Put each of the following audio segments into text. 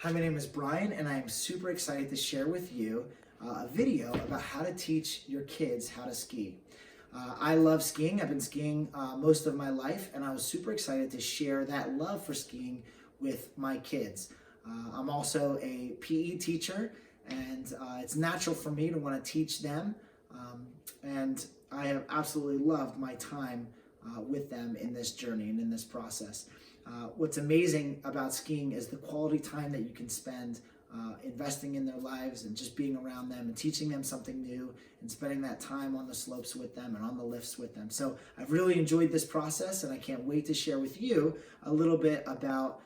Hi, my name is Brian, and I am super excited to share with you a video about how to teach your kids how to ski. I love skiing. I've been skiing most of my life, and I was super excited to share that love for skiing with my kids. I'm also a PE teacher, and it's natural for me to want to teach them, and I have absolutely loved my time with them in this journey and in this process. What's amazing about skiing is the quality time that you can spend investing in their lives and just being around them and teaching them something new and spending that time on the slopes with them and on the lifts with them. So I've really enjoyed this process, and I can't wait to share with you a little bit about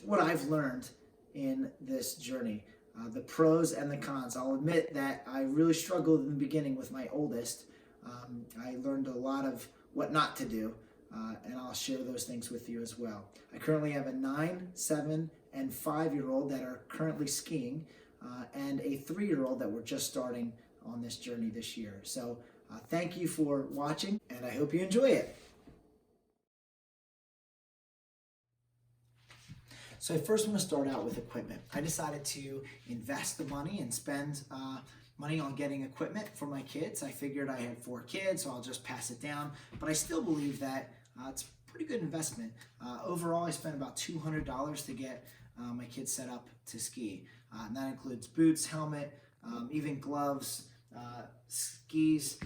what I've learned in this journey, the pros and the cons. I'll admit that I really struggled in the beginning with my oldest. I learned a lot of what not to do. And I'll share those things with you as well. I currently have a 9, 7, and 5-year-old that are currently skiing, and a 3-year-old that we're just starting on this journey this year. So thank you for watching, and I hope you enjoy it. So I first want to start out with equipment. I decided to invest the money and spend money on getting equipment for my kids. I figured I had 4 kids, so I'll just pass it down. But I still believe that it's a pretty good investment. Overall, I spent about $200 to get my kids set up to ski. And that includes boots, helmet, even gloves, skis,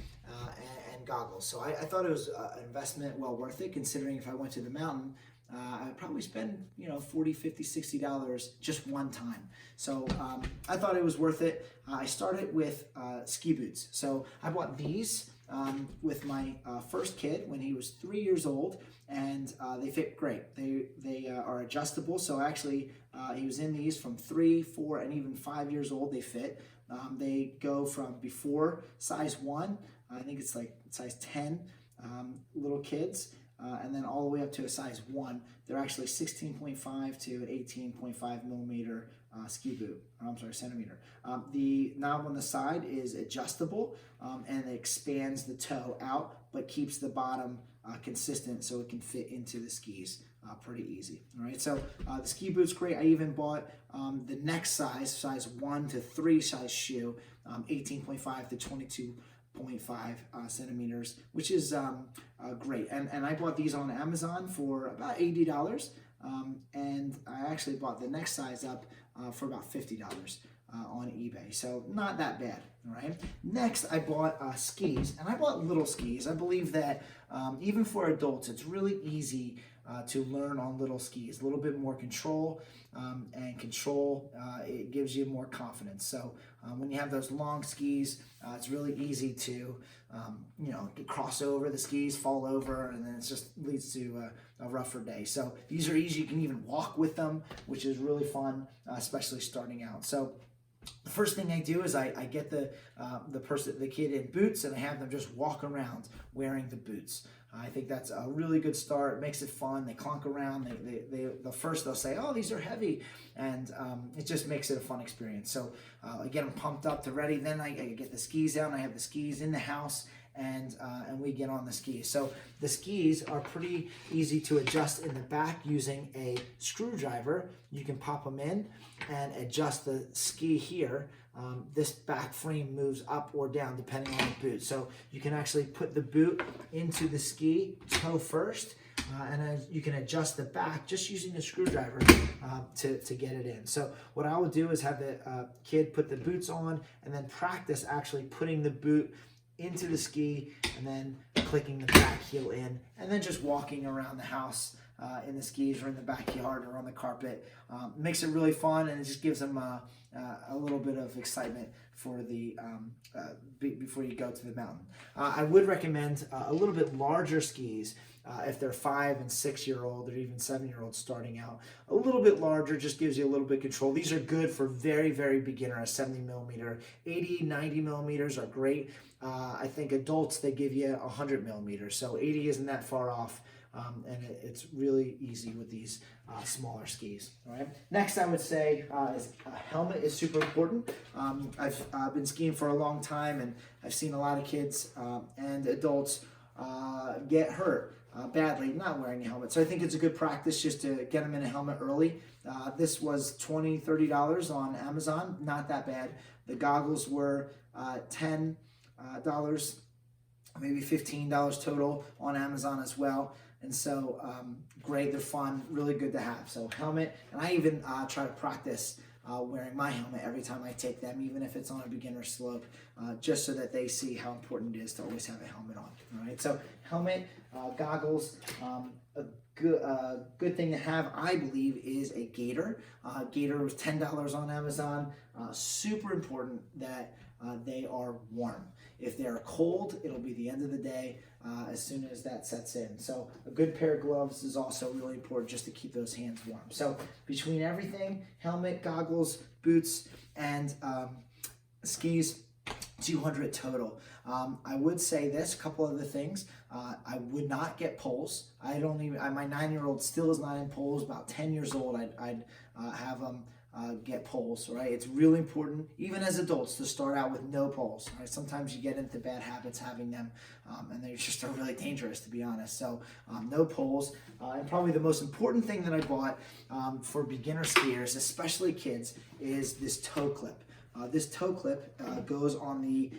and goggles. So I thought it was an investment well worth it, considering if I went to the mountain, I'd probably spend, $40, $50, $60 just one time. So I thought it was worth it. I started with ski boots. So I bought these with my first kid when he was 3 years old, and they fit great. They are adjustable. So actually, he was in these from 3, 4, and even 5 years old. They fit. They go from before size 1, I think it's like size 10, little kids. And then all the way up to a size 1. They're actually 16.5 to an 18.5 millimeter ski boot. Centimeter. The knob on the side is adjustable, and it expands the toe out, but keeps the bottom consistent so it can fit into the skis pretty easy. All right, so the ski boot's great. I even bought the next size 1 to 3 size shoe, 18.5 to 22.5 centimeters, which is great. And I bought these on Amazon for about $80, and I actually bought the next size up for about $50 on eBay. So not that bad, all right? Next, I bought skis, and I bought little skis. I believe that even for adults, it's really easy to learn on little skis. A little bit more control, it gives you more confidence. So when you have those long skis, it's really easy to cross over the skis, fall over, and then it just leads to a rougher day. So these are easy. You can even walk with them, which is really fun, especially starting out. So the first thing I do is I get the kid in boots, and I have them just walk around wearing the boots. I think that's a really good start. It makes it fun. They clunk around. They'll say, "Oh, these are heavy," and it just makes it a fun experience. So I get them pumped up to ready. Then I get the skis out, and I have the skis in the house, and we get on the skis. So the skis are pretty easy to adjust in the back using a screwdriver. You can pop them in and adjust the ski here. This back frame moves up or down depending on the boot. So you can actually put the boot into the ski toe first, and you can adjust the back just using a screwdriver to get it in. So what I would do is have the kid put the boots on and then practice actually putting the boot into the ski and then clicking the back heel in, and then just walking around the house in the skis or in the backyard or on the carpet. Makes it really fun, and it just gives them a little bit of excitement for the before you go to the mountain. I would recommend a little bit larger skis if they're 5 and 6-year-old or even 7-year-old starting out. A little bit larger just gives you a little bit of control. These are good for very, very beginner, a 70 millimeter. 80, 90 millimeters are great. I think adults, they give you 100 millimeters, so 80 isn't that far off. And it's really easy with these smaller skis. All right. Next, I would say is a helmet is super important. I've been skiing for a long time, and I've seen a lot of kids and adults get hurt badly not wearing a helmet. So I think it's a good practice just to get them in a helmet early. This was $20, $30 on Amazon, not that bad. The goggles were $10, maybe $15 total on Amazon as well. And so great, they're fun, really good to have. So helmet, and I even try to practice wearing my helmet every time I take them, even if it's on a beginner slope, just so that they see how important it is to always have a helmet on. All right, so helmet, goggles, a good thing to have, I believe, is a gaiter. Gaiter was $10 on Amazon. Super important that they are warm. If they're cold, it'll be the end of the day as soon as that sets in. So a good pair of gloves is also really important just to keep those hands warm. So between everything, helmet, goggles, boots, and skis, 200 total. I would say this, a couple other things. I would not get poles. I don't even, my 9-year-old still is not in poles. About 10 years old, I'd have them get poles, right? It's really important, even as adults, to start out with no poles, right? Sometimes you get into bad habits having them, and they just are really dangerous, to be honest. So no poles. And probably the most important thing that I bought for beginner skiers, especially kids, is this toe clip. This toe clip goes on the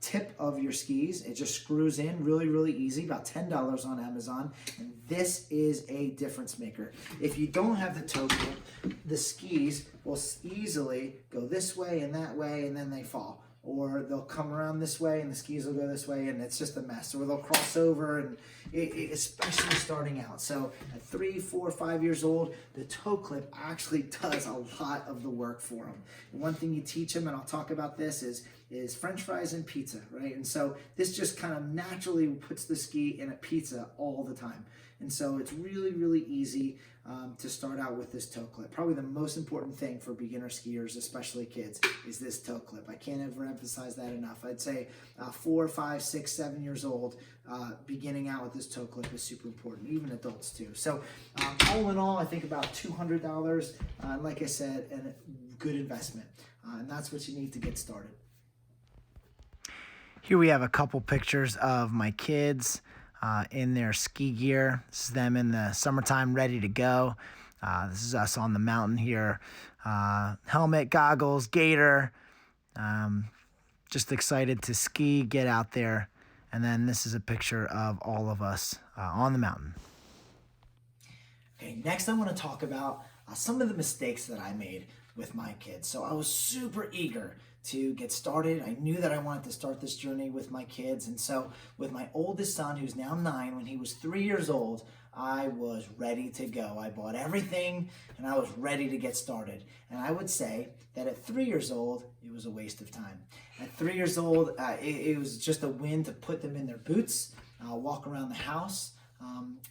tip of your skis. It just screws in really, really easy, about $10 on Amazon. And this is a difference maker. If you don't have the toe clip, the skis will easily go this way, and then they fall. Or they'll come around this way and the skis will go this way, and it's just a mess. Or they'll cross over, and especially starting out. So at 3, 4, 5 years old, the toe clip actually does a lot of the work for them. And one thing you teach them, and I'll talk about this, is French fries and pizza, right? And so this just kind of naturally puts the ski in a pizza all the time. And so it's really, really easy to start out with this toe clip. Probably the most important thing for beginner skiers, especially kids, is this toe clip. I can't ever emphasize that enough. I'd say 4, 5, 6, 7 years old, beginning out with this toe clip is super important, even adults too. So all in all, I think about $200, like I said, and a good investment. And that's what you need to get started. Here we have a couple pictures of my kids in their ski gear. This is them in the summertime, ready to go. This is us on the mountain here. Helmet, goggles, gaiter. Just excited to ski, get out there. And then this is a picture of all of us on the mountain. Okay, next I want to talk about some of the mistakes that I made with my kids. So I was super eager to get started. I knew that I wanted to start this journey with my kids. And so with my oldest son, who's now 9, when he was 3 years old, I was ready to go. I bought everything and I was ready to get started. And I would say that at 3 years old, it was a waste of time. At 3 years old, it was just a win to put them in their boots, walk around the house.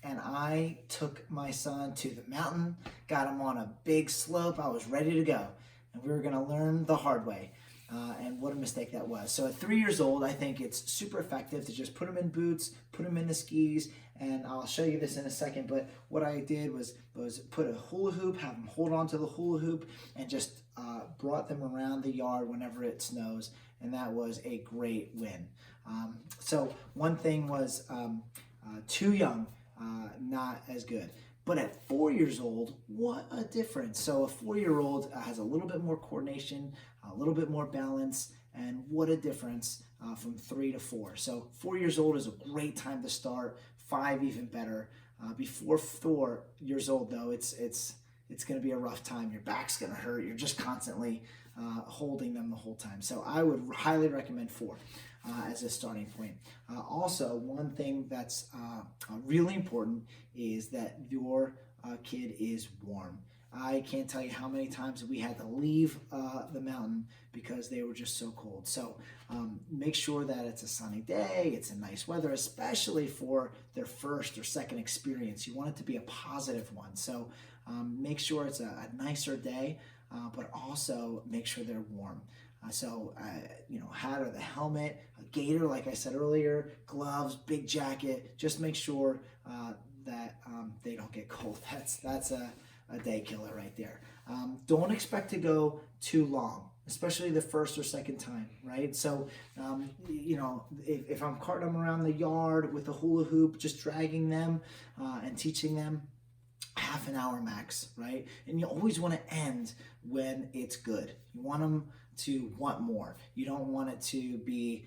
And I took my son to the mountain, got him on a big slope. I was ready to go. And we were going to learn the hard way. And what a mistake that was. So at 3 years old, I think it's super effective to just put them in boots, put them in the skis, and I'll show you this in a second, but what I did was put a hula hoop, have them hold on to the hula hoop, and just brought them around the yard whenever it snows, and that was a great win. So one thing was too young, not as good. But at 4 years old, what a difference. So a 4-year-old has a little bit more coordination, a little bit more balance, and what a difference from 3 to 4. So 4 years old is a great time to start, 5 even better. Before 4 years old though, it's gonna be a rough time. Your back's gonna hurt. You're just constantly holding them the whole time. So I would highly recommend 4. As a starting point. Also, one thing that's really important is that your kid is warm. I can't tell you how many times we had to leave the mountain because they were just so cold. So make sure that it's a sunny day, it's a nice weather, especially for their first or second experience. You want it to be a positive one. So make sure it's a nicer day, but also make sure they're warm. Hat or the helmet, a gaiter, like I said earlier, gloves, big jacket. Just make sure that they don't get cold. That's a a day killer right there. Don't expect to go too long, especially the first or second time, right? So, you know, if I'm carting them around the yard with a hula hoop, just dragging them and teaching them, half an hour max, right? And you always want to end when it's good. You want them to want more. You don't want it to be,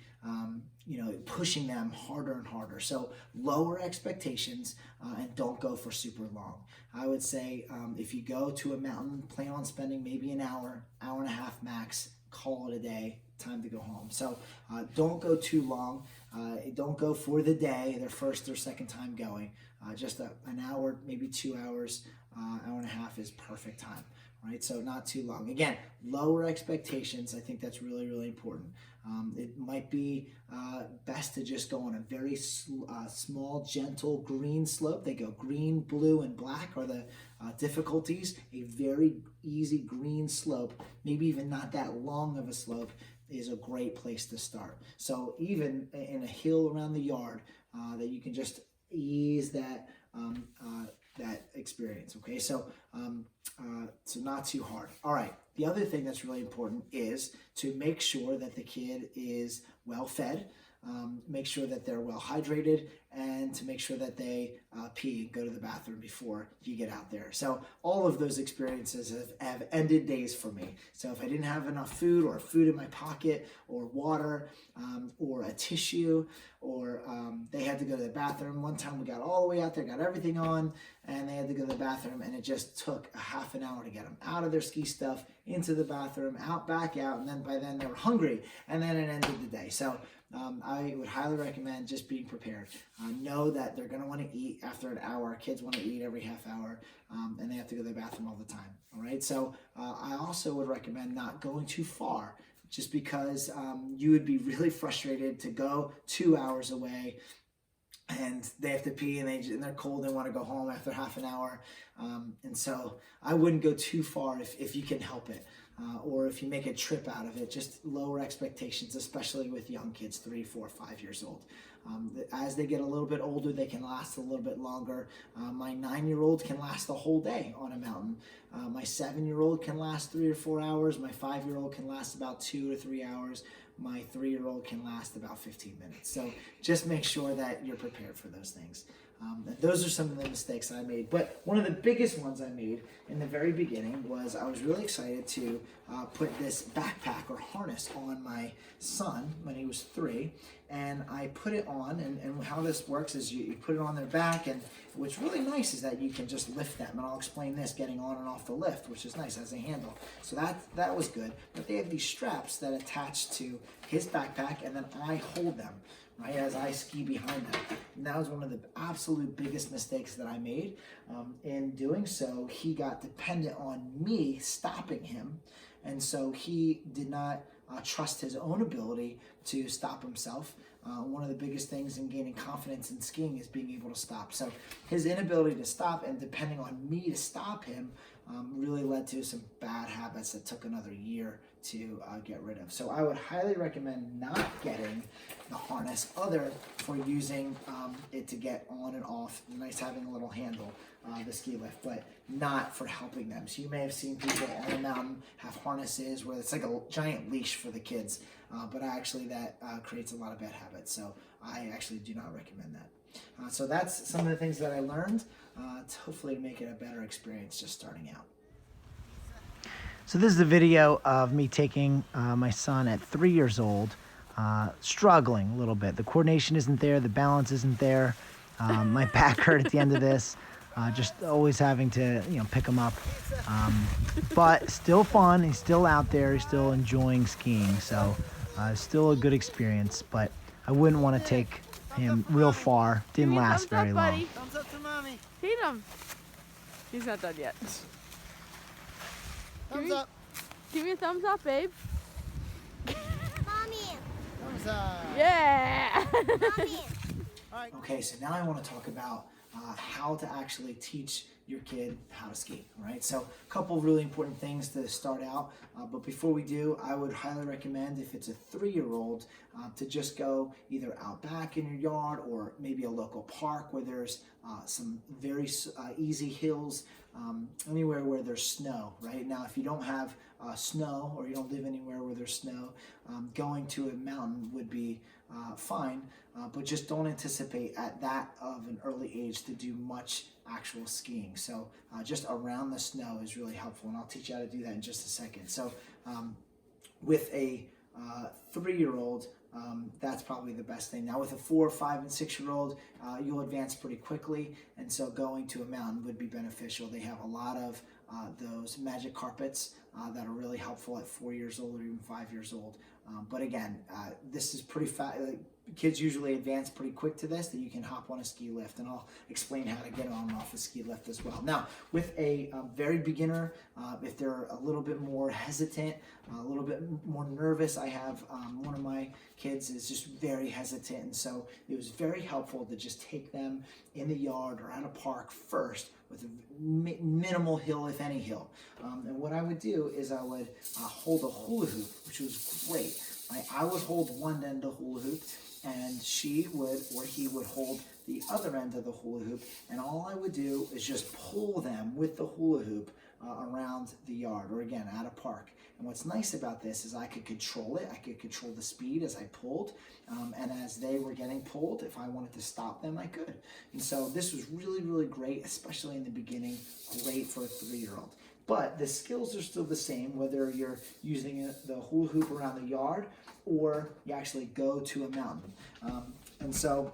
you know, pushing them harder and harder. So lower expectations and don't go for super long. I would say if you go to a mountain, plan on spending maybe an hour, hour and a half max, call it a day, time to go home. So don't go too long. Don't go for the day, their first or second time going. Just an hour, maybe 2 hours, hour and a half is perfect time, right? So not too long. Again, lower expectations. I think that's really, really important. It might be best to just go on a very small, gentle green slope. They go green, blue, and black are the difficulties. A very easy green slope, maybe even not that long of a slope, is a great place to start. So even in a hill around the yard, that you can just ease that that experience. Okay, so so not too hard. All right. The other thing that's really important is to make sure that the kid is well fed. Make sure that they're well hydrated, and to make sure that they pee and go to the bathroom before you get out there. So all of those experiences have ended days for me. So if I didn't have enough food, or food in my pocket, or water, or a tissue, or they had to go to the bathroom. One time we got all the way out there, got everything on, and they had to go to the bathroom, and it just took a half an hour to get them out of their ski stuff, into the bathroom, out, back out, and then by then they were hungry, and then it ended the day. So I would highly recommend just being prepared. Know that they're going to want to eat after an hour. Kids want to eat every half hour, and they have to go to the bathroom all the time. All right. So I also would recommend not going too far, just because you would be really frustrated to go 2 hours away, and they have to pee, and they're cold. They want to go home after half an hour. And so I wouldn't go too far if you can help it. Or if you make a trip out of it, just lower expectations, especially with young kids, 3, 4, 5 years old. As they get a little bit older, they can last a little bit longer. My 9-year-old can last the whole day on a mountain. My 7-year-old can last 3 or 4 hours. My 5-year-old can last about 2 or 3 hours. My 3-year-old can last about 15 minutes. So just make sure that you're prepared for those things. Those are some of the mistakes I made. But one of the biggest ones I made in the very beginning was I was really excited to put this backpack or harness on my son when he was 3. And I put it on, and how this works is you put it on their back, and what's really nice is that you can just lift them. And I'll explain this, getting on and off the lift, which is nice as a handle. So that was good. But they have these straps that attach to his backpack, and then I hold them, right, as I ski behind them. And that was one of the absolute biggest mistakes that I made. In doing so, he got dependent on me stopping him, and so he did not trust his own ability to stop himself. One of the biggest things in gaining confidence in skiing is being able to stop. So his inability to stop and depending on me to stop him really led to some bad habits that took another year to get rid of. So I would highly recommend not getting the harness, other for using it to get on and off. Nice having a little handle, the ski lift, but not for helping them. So you may have seen people on the mountain have harnesses where it's like a giant leash for the kids, but actually that creates a lot of bad habits. So I actually do not recommend that. So that's some of the things that I learned to hopefully make it a better experience just starting out. So this is a video of me taking my son at 3 years old, struggling a little bit. The coordination isn't there, the balance isn't there. My back hurt at the end of this. Just always having to, pick him up. But still fun. He's still out there. He's still enjoying skiing. So still a good experience. But I wouldn't want to take him real far. Didn't last very long. Thumbs up to mommy. Feed him. He's not done yet. Thumbs up. Give me a thumbs up, babe. Mommy. Thumbs up. Yeah. Mommy. All right. Okay, so now I want to talk about how to actually teach your kid how to ski, all right? So a couple of really important things to start out, but before we do, I would highly recommend, if it's a 3-year-old, to just go either out back in your yard or maybe a local park where there's some very easy hills anywhere where there's snow, right? Now, if you don't have snow or you don't live anywhere where there's snow, going to a mountain would be fine, but just don't anticipate at that of an early age to do much actual skiing. So just around the snow is really helpful, and I'll teach you how to do that in just a second. So with a 3-year-old, that's probably the best thing. Now with a 4, 5, and 6-year-old, you'll advance pretty quickly, and so going to a mountain would be beneficial. They have a lot of those magic carpets that are really helpful at 4 years old or even 5 years old. But again, this is pretty fast. Kids usually advance pretty quick to this, that you can hop on a ski lift, and I'll explain how to get on and off a ski lift as well. Now, with a very beginner, if they're a little bit more hesitant, a little bit more nervous, I have one of my kids is just very hesitant, and so it was very helpful to just take them in the yard or at a park first with a minimal hill, if any hill. And what I would do is I would hold a hula hoop, which was great. I would hold one end of the hula hoop, and she would or he would hold the other end of the hula hoop, and all I would do is just pull them with the hula hoop around the yard, or again at a park. And what's nice about this is I could control it. I could control the speed as I pulled, and as they were getting pulled, if I wanted to stop them, I could. And so this was really, really great, especially in the beginning. Great for a 3-year-old. But the skills are still the same, whether you're using the hula hoop around the yard or you actually go to a mountain. And so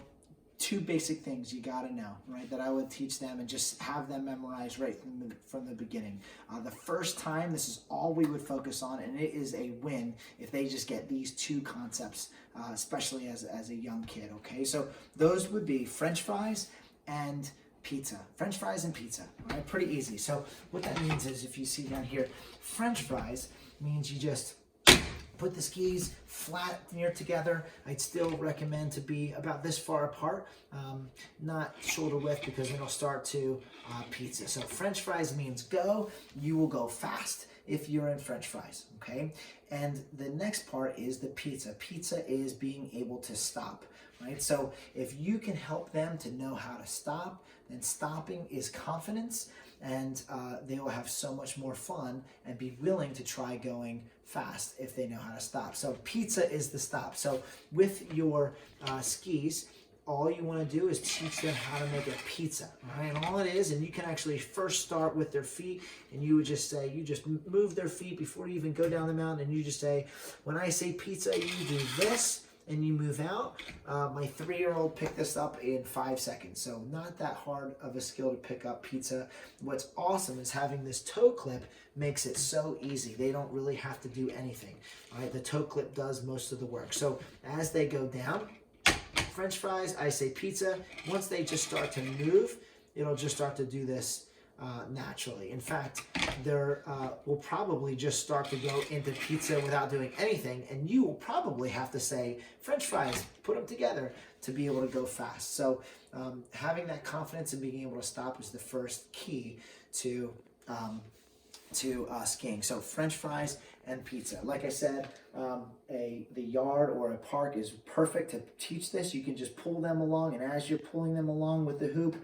2 basic things you got to know, right, that I would teach them and just have them memorize right from the beginning. The first time, this is all we would focus on, and it is a win if they just get these 2 concepts, especially as a young kid, okay? So those would be French fries and pizza. French fries and pizza, all right? Pretty easy. So what that means is, if you see down here, French fries means you just put the skis flat near together. I'd still recommend to be about this far apart, not shoulder width, because then it'll start to pizza. So French fries means go. You will go fast if you're in French fries, okay? And the next part is the pizza. Pizza is being able to stop, right? So if you can help them to know how to stop, then stopping is confidence, and they will have so much more fun and be willing to try going fast if they know how to stop. So pizza is the stop. So with your skis, all you want to do is teach them how to make a pizza, right? And all it is, and you can actually first start with their feet, and you would just say, you just move their feet before you even go down the mountain, and you just say, when I say pizza, you do this, and you move out. My 3-year-old picked this up in 5 seconds, so not that hard of a skill to pick up pizza. What's awesome is having this toe clip makes it so easy. They don't really have to do anything. All right, the toe clip does most of the work. So as they go down, French fries, I say pizza. Once they just start to move, it'll just start to do this naturally. In fact, there will probably just start to go into pizza without doing anything, and you will probably have to say French fries, put them together to be able to go fast. So having that confidence and being able to stop is the first key to skiing. So French fries and pizza. Like I said, the yard or a park is perfect to teach this. You can just pull them along, and as you're pulling them along with the hoop,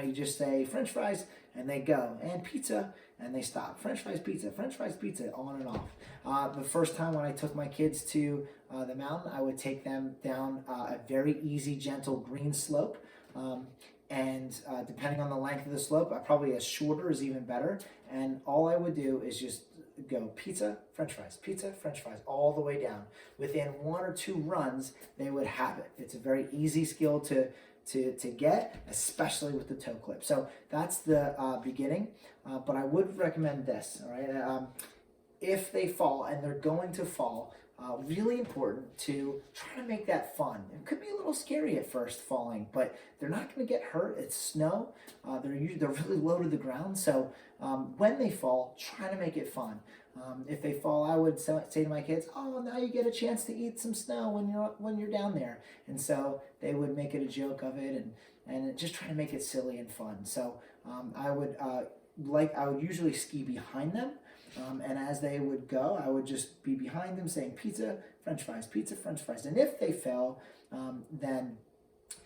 you just say French fries, and they go, and pizza, and they stop. French fries, pizza, on and off. The first time when I took my kids to the mountain, I would take them down a very easy, gentle green slope. And depending on the length of the slope, probably as shorter is even better. And all I would do is just go pizza, French fries, all the way down. Within 1 or 2 runs, they would have it. It's a very easy skill to get, especially with the toe clip. So that's the beginning, but I would recommend this, all right? If they fall, and they're going to fall, really important to try to make that fun. It could be a little scary at first falling, but they're not going to get hurt. It's snow. They're really low to the ground, so when they fall, try to make it fun. If they fall, I would say to my kids, "Oh, now you get a chance to eat some snow when you're down there." And so they would make it a joke of it, and just try to make it silly and fun. So I would usually ski behind them. And as they would go, I would just be behind them saying pizza, French fries. And if they fell, then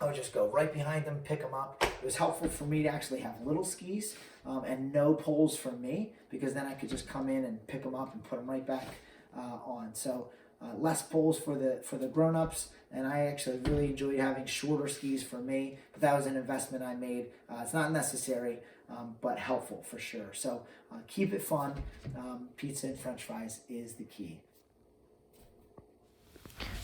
I would just go right behind them, pick them up, It was helpful for me to actually have little skis and no poles for me, because then I could just come in and pick them up and put them right back on. So less poles for the grown-ups, and I actually really enjoyed having shorter skis for me, but that was an investment I made. It's not necessary, but helpful for sure. So keep it fun. Pizza and french fries is the key.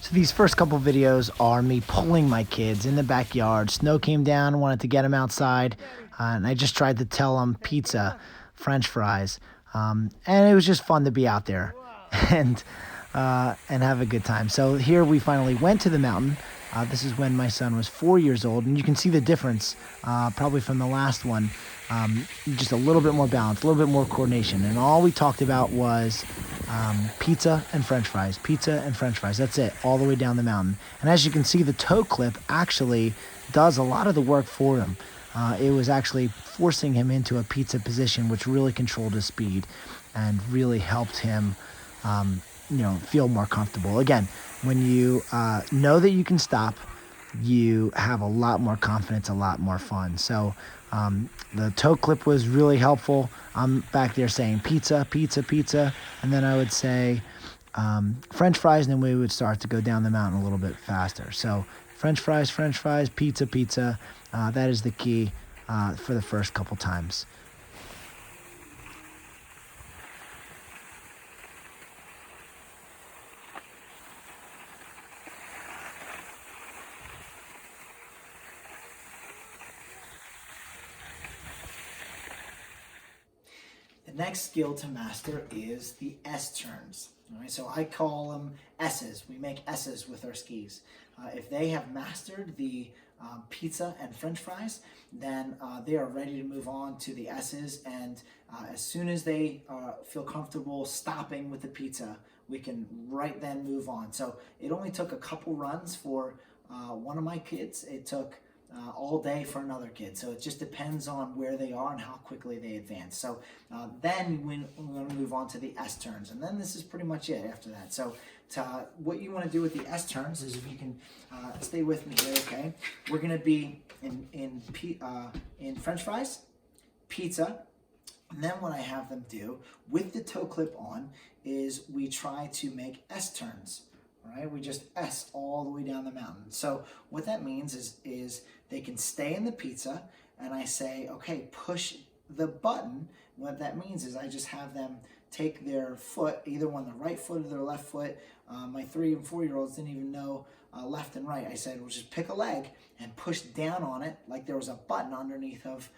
So these first couple videos are me pulling my kids in the backyard. Snow came down, wanted to get them outside, and I just tried to tell them pizza, french fries, and it was just fun to be out there and have a good time. So here we finally went to the mountain. This is when my son was 4 years old, and you can see the difference probably from the last one. Just a little bit more balance, a little bit more coordination, and all we talked about was pizza and french fries, pizza and french fries. That's it, all the way down the mountain. And as you can see, the toe clip actually does a lot of the work for him. It was actually forcing him into a pizza position, which really controlled his speed and really helped him feel more comfortable. Again, when you know that you can stop, you have a lot more confidence, a lot more fun. So the toe clip was really helpful. I'm back there saying pizza, pizza, pizza, and then I would say french fries, and then we would start to go down the mountain a little bit faster. So french fries, pizza, pizza. That is the key for the first couple times. The next skill to master is the S-turns. All right, so I call them S's. We make S's with our skis. If they have mastered the pizza and french fries, then they are ready to move on to the S's, and as soon as they feel comfortable stopping with the pizza, we can right then move on. So it only took a couple runs for one of my kids. It took all day for another kid. So it just depends on where they are and how quickly they advance. So then we're going to move on to the S-turns. And then this is pretty much it after that. So what you want to do with the S-turns is, if you can stay with me here, okay? We're going to be in french fries, pizza, and then what I have them do with the toe clip on is we try to make S-turns. All right, we just S all the way down the mountain. So what that means is they can stay in the pizza, and I say, okay, push the button. What that means is I just have them take their foot, either on the right foot or their left foot. My 3 and 4 year olds didn't even know left and right. I said, well, just pick a leg and push down on it like there was a button underneath of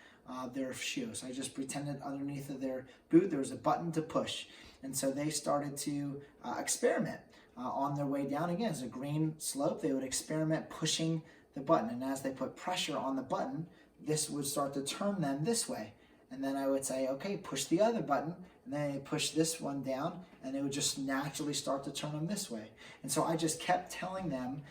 their shoe. So I just pretended underneath of their boot there was a button to push. And so they started to experiment. On their way down, again, it's a green slope, they would experiment pushing the button, and as they put pressure on the button, this would start to turn them this way. And then I would say, okay, push the other button, and then they push this one down, and they would just naturally start to turn them this way. And so I just kept telling them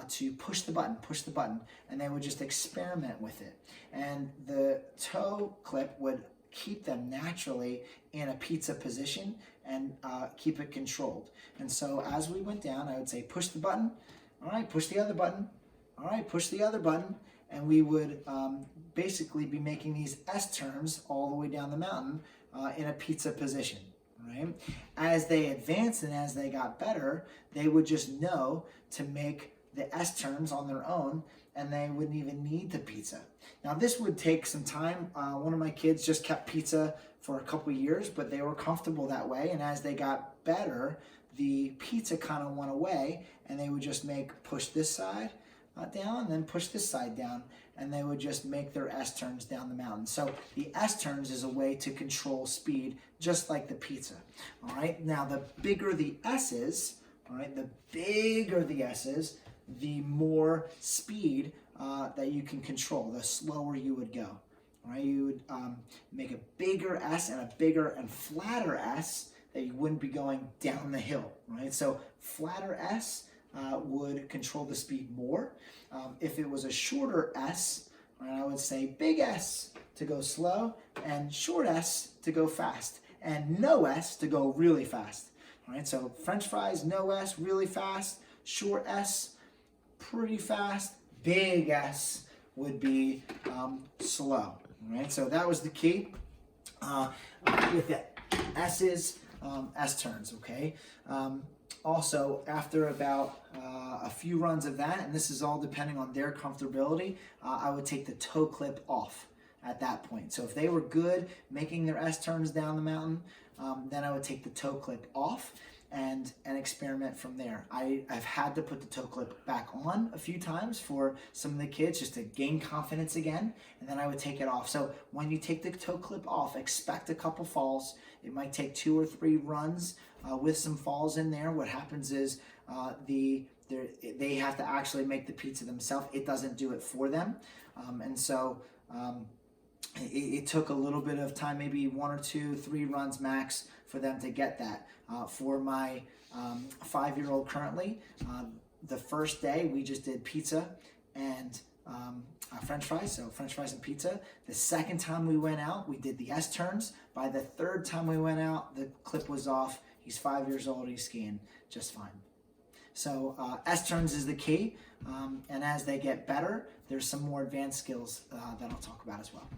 to push the button, and they would just experiment with it. And the toe clip would keep them naturally in a pizza position and keep it controlled. And so as we went down, I would say, push the button, all right, push the other button, all right, push the other button, and we would basically be making these S-turns all the way down the mountain in a pizza position, right? As they advanced and as they got better, they would just know to make the S-turns on their own, and they wouldn't even need the pizza. Now this would take some time. One of my kids just kept pizza for a couple years, but they were comfortable that way, and as they got better, the pizza kind of went away, and they would just push this side down, and then push this side down, and they would just make their S-turns down the mountain. So the S-turns is a way to control speed, just like the pizza. All right, now the bigger the S is, all right, the bigger the S is, the more speed that you can control, the slower you would go. All right, you would make a bigger S and a bigger and flatter S that you wouldn't be going down the hill, right? So flatter S would control the speed more. If it was a shorter S, right, I would say big S to go slow and short S to go fast and no S to go really fast. All right, so french fries, no S, really fast, short S, pretty fast, big S would be slow. Right, so that was the key with the S's, S turns. Okay. Also, after about a few runs of that, and this is all depending on their comfortability, I would take the toe clip off at that point. So if they were good making their S turns down the mountain, then I would take the toe clip off and experiment from there. I've had to put the toe clip back on a few times for some of the kids just to gain confidence again, and then I would take it off. So when you take the toe clip off, expect a couple falls. It might take 2 or 3 runs with some falls in there. What happens is they have to actually make the pizza themselves. It doesn't do it for them. It took a little bit of time, maybe 1 or 2, 3 runs max for them to get that. For my 5-year-old currently, the first day we just did pizza and French fries, so French fries and pizza. The second time we went out, we did the S turns. By the third time we went out, the clip was off. He's 5 years old, he's skiing just fine. So S turns is the key, and as they get better, there's some more advanced skills that I'll talk about as well.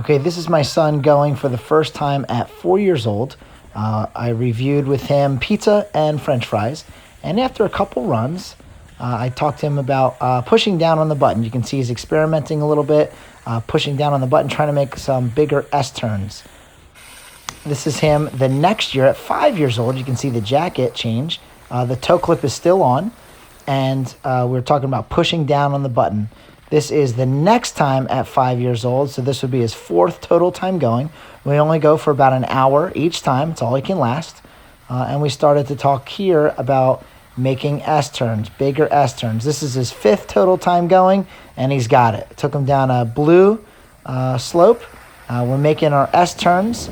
Okay, this is my son going for the first time at 4 years old. I reviewed with him pizza and French fries, and after a couple runs, I talked to him about pushing down on the button. You can see he's experimenting a little bit, pushing down on the button, trying to make some bigger S turns. This is him the next year at 5 years old. You can see the jacket change. The toe clip is still on, and we're talking about pushing down on the button. This is the next time at 5 years old, so this would be his 4th total time going. We only go for about an hour each time. It's all he can last. And we started to talk here about making S turns, bigger S turns. This is his 5th total time going, and he's got it. Took him down a blue slope. We're making our S turns.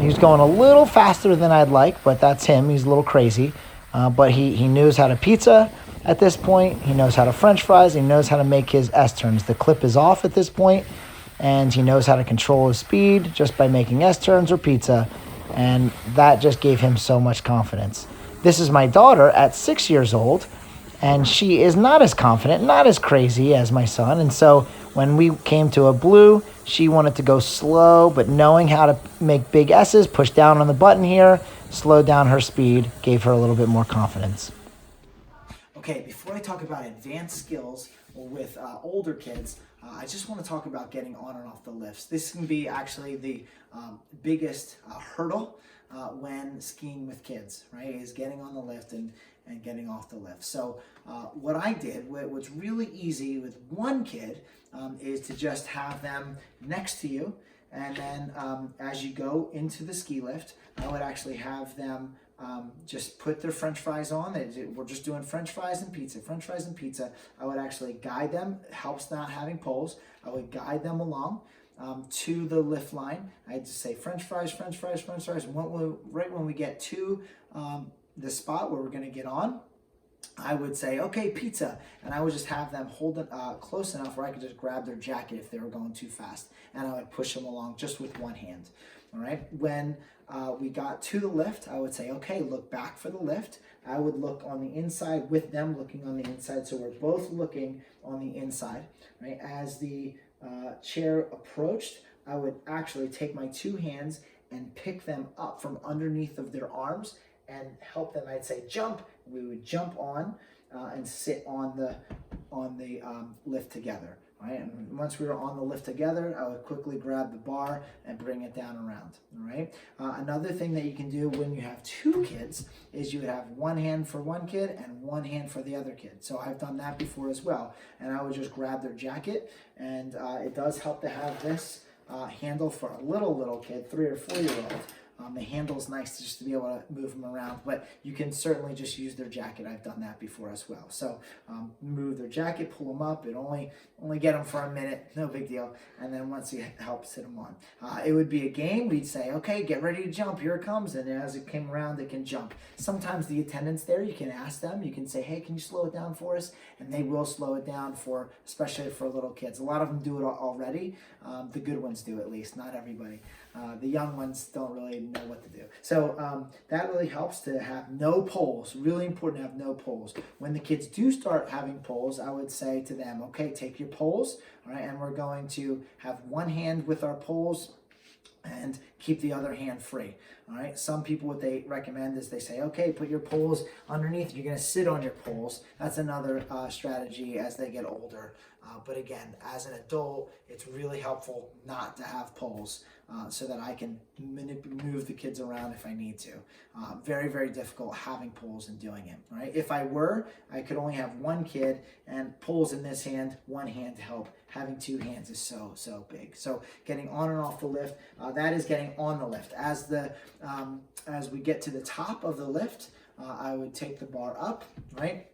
He's going a little faster than I'd like, but that's him. He's a little crazy. But he knows how to pizza at this point. He knows how to French fries. He knows how to make his S turns. The clip is off at this point, and he knows how to control his speed just by making S turns or pizza, and that just gave him so much confidence. This is my daughter at 6 years old, and she is not as confident, not as crazy as my son, and so when we came to a blue, she wanted to go slow, but knowing how to make big S's, push down on the button here, slow down her speed, gave her a little bit more confidence. Okay, before I talk about advanced skills with older kids, I just want to talk about getting on and off the lifts. This can be actually the biggest hurdle when skiing with kids, right, is getting on the lift and getting off the lift. So what I did, what's really easy with one kid, is to just have them next to you, and then as you go into the ski lift, I would actually have them just put their French fries on. We're just doing French fries and pizza, French fries and pizza. I would actually guide them. It helps not having poles. I would guide them along to the lift line. I'd just say French fries, French fries, French fries. And right when we get to the spot where we're going to get on, I would say, okay, pizza. And I would just have them hold it close enough where I could just grab their jacket if they were going too fast. And I would push them along just with one hand. All right. When we got to the lift, I would say, okay, look back for the lift. I would look on the inside with them looking on the inside. So we're both looking on the inside, right? As the chair approached, I would actually take my 2 hands and pick them up from underneath of their arms and help them. I'd say jump. We would jump on and sit on the lift together. Right? And once we were on the lift together, I would quickly grab the bar and bring it down around. All right. Another thing that you can do when you have 2 kids is you would have one hand for one kid and one hand for the other kid. So I've done that before as well. And I would just grab their jacket, and it does help to have this handle for a little kid, 3 or 4 year old. The handle's nice just to be able to move them around, but you can certainly just use their jacket. I've done that before as well. So move their jacket, pull them up. It only get them for a minute, no big deal. And then once you help, sit them on. It would be a game. We'd say, okay, get ready to jump. Here it comes. And as it came around, they can jump. Sometimes the attendants there, you can ask them. You can say, hey, can you slow it down for us? And they will slow it down especially for little kids. A lot of them do it already. The good ones do, at least, not everybody. The young ones don't really know what to do. So that really helps to have no poles. Really important to have no poles. When the kids do start having poles, I would say to them, okay, take your poles, all right, and we're going to have one hand with our poles and keep the other hand free. All right. Some people, what they recommend is they say, okay, put your poles underneath. You're going to sit on your poles. That's another strategy as they get older. But again, as an adult, it's really helpful not to have poles so that I can move the kids around if I need to. Very, very difficult having poles and doing it. Right. If I could only have one kid and poles in this hand, one hand to help. Having two hands is so big. So getting on and off the lift, that is getting on the lift. As we get to the top of the lift, I would take the bar up, right?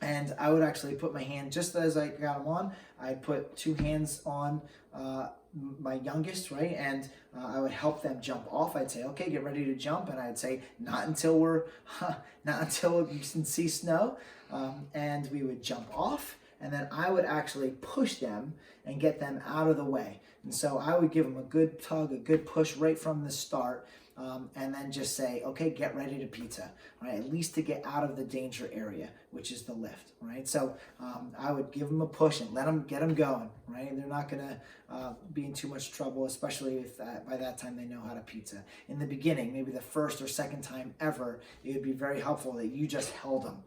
And I would actually put my hand, just as I got them on, I put two hands on my youngest, right? And I would help them jump off. I'd say, okay, get ready to jump. And I'd say, not until you can see snow. And we would jump off. And then I would actually push them and get them out of the way. And so I would give them a good tug, a good push right from the start. And then just say, okay, get ready to pizza, right? At least to get out of the danger area, which is the lift, right? So I would give them a push and get them going, right? They're not gonna be in too much trouble, especially if by that time they know how to pizza. In the beginning, maybe the first or second time ever, it would be very helpful that you just held them.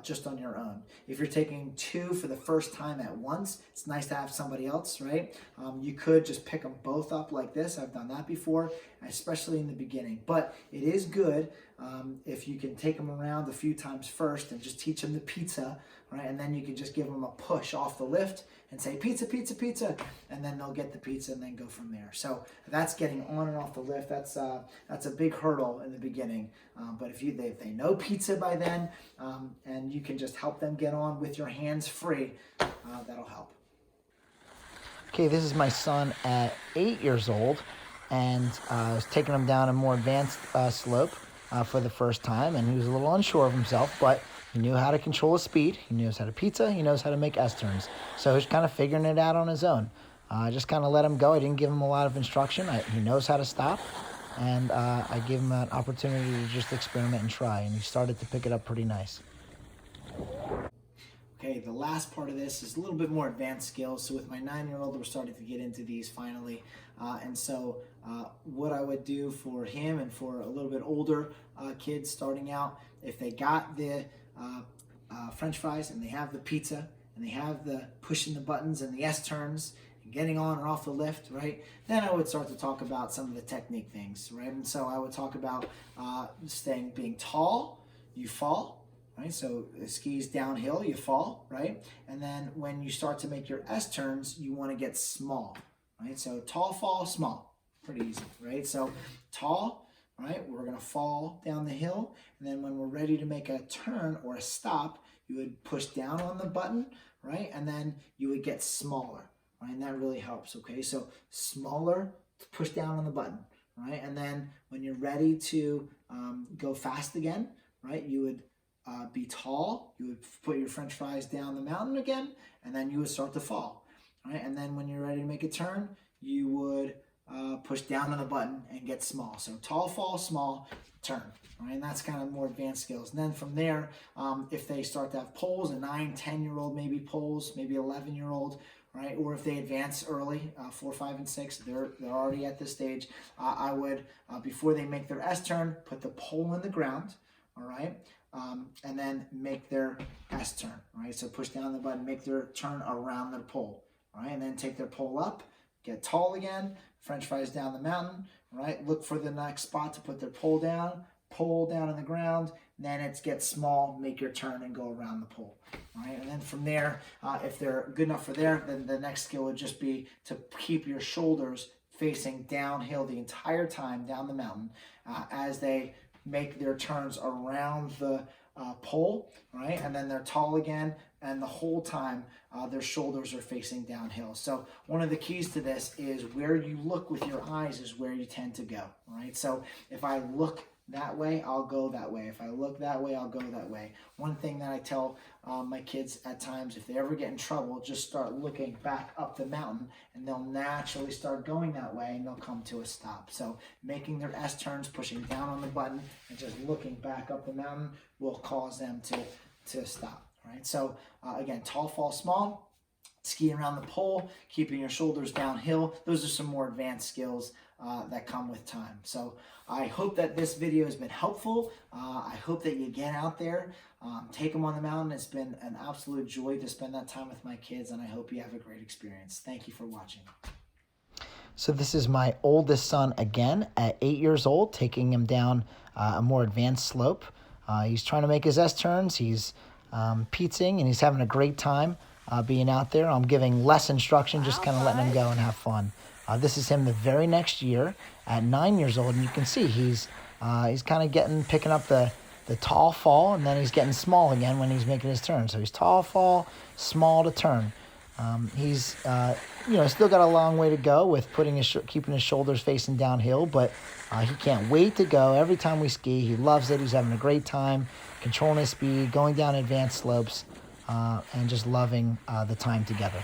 Just on your own. If you're taking two for the first time at once, it's nice to have somebody else, right? You could just pick them both up like this. I've done that before, especially in the beginning. But it is good if you can take them around a few times first and just teach them the pizza, right? And then you can just give them a push off the lift and say, pizza, pizza, pizza. And then they'll get the pizza and then go from there. So that's getting on and off the lift. That's a big hurdle in the beginning. But if they know pizza by then, and you can just help them get on with your hands free, that'll help. Okay, this is my son at 8 years old, and I was taking him down a more advanced slope for the first time, and he was a little unsure of himself, but he knew how to control his speed. He knows how to pizza. He knows how to make S-turns. So he's kind of figuring it out on his own. I just kind of let him go. I didn't give him a lot of instruction. He knows how to stop. And I gave him an opportunity to just experiment and try. And he started to pick it up pretty nice. Okay, the last part of this is a little bit more advanced skills. So with my 9-year-old, we're starting to get into these finally. And so what I would do for him and for a little bit older kids starting out, if they got the French fries and they have the pizza and they have the pushing the buttons and the S-turns and getting on or off the lift, right? Then I would start to talk about some of the technique things, right? And so I would talk about being tall, you fall, right? So skis downhill, you fall, right? And then when you start to make your S-turns, you want to get small, right? So tall, fall, small, pretty easy, right? So tall, right? We're going to fall down the hill. And then when we're ready to make a turn or a stop, you would push down on the button, right? And then you would get smaller, right? And that really helps, okay? So smaller, push down on the button, right? And then when you're ready to go fast again, right? You would be tall. You would put your French fries down the mountain again, and then you would start to fall, right? And then when you're ready to make a turn, you would push down on the button and get small. So tall, fall, small, turn, right? And that's kind of more advanced skills. And then from there, if they start to have poles, a 9, 10-year-old maybe poles, maybe 11-year-old, right? Or if they advance early, 4, 5, and 6, they're already at this stage. I would, before they make their S-turn, put the pole in the ground, all right? And then make their S-turn, right? So push down the button, make their turn around their pole, all right? And then take their pole up, get tall again, French fries down the mountain, right? Look for the next spot to put their pole down on the ground, then it gets small, make your turn and go around the pole, right? And then from there, if they're good enough for there, then the next skill would just be to keep your shoulders facing downhill the entire time down the mountain as they make their turns around the pole, right? And then they're tall again, and the whole time their shoulders are facing downhill. So one of the keys to this is where you look with your eyes is where you tend to go, right? So if I look that way, I'll go that way. If I look that way, I'll go that way. One thing that I tell my kids at times, if they ever get in trouble, just start looking back up the mountain and they'll naturally start going that way and they'll come to a stop. So making their S turns, pushing down on the button and just looking back up the mountain will cause them to stop, right? So again, tall, fall, small. Ski around the pole, keeping your shoulders downhill. Those are some more advanced skills that come with time. So I hope that this video has been helpful. I hope that you get out there, take them on the mountain. It's been an absolute joy to spend that time with my kids, and I hope you have a great experience. Thank you for watching. So this is my oldest son again at 8 years old, taking him down a more advanced slope. He's trying to make his S-turns. He's pizzaing, and he's having a great time being out there. I'm giving less instruction, just kind of letting him go and have fun. This is him the very next year at 9 years old, and you can see he's kind of picking up the tall fall, and then he's getting small again when he's making his turn. So he's tall fall, small to turn. He's still got a long way to go with keeping his shoulders facing downhill, but he can't wait to go. Every time we ski, he loves it. He's having a great time, controlling his speed, going down advanced slopes, and just loving the time together.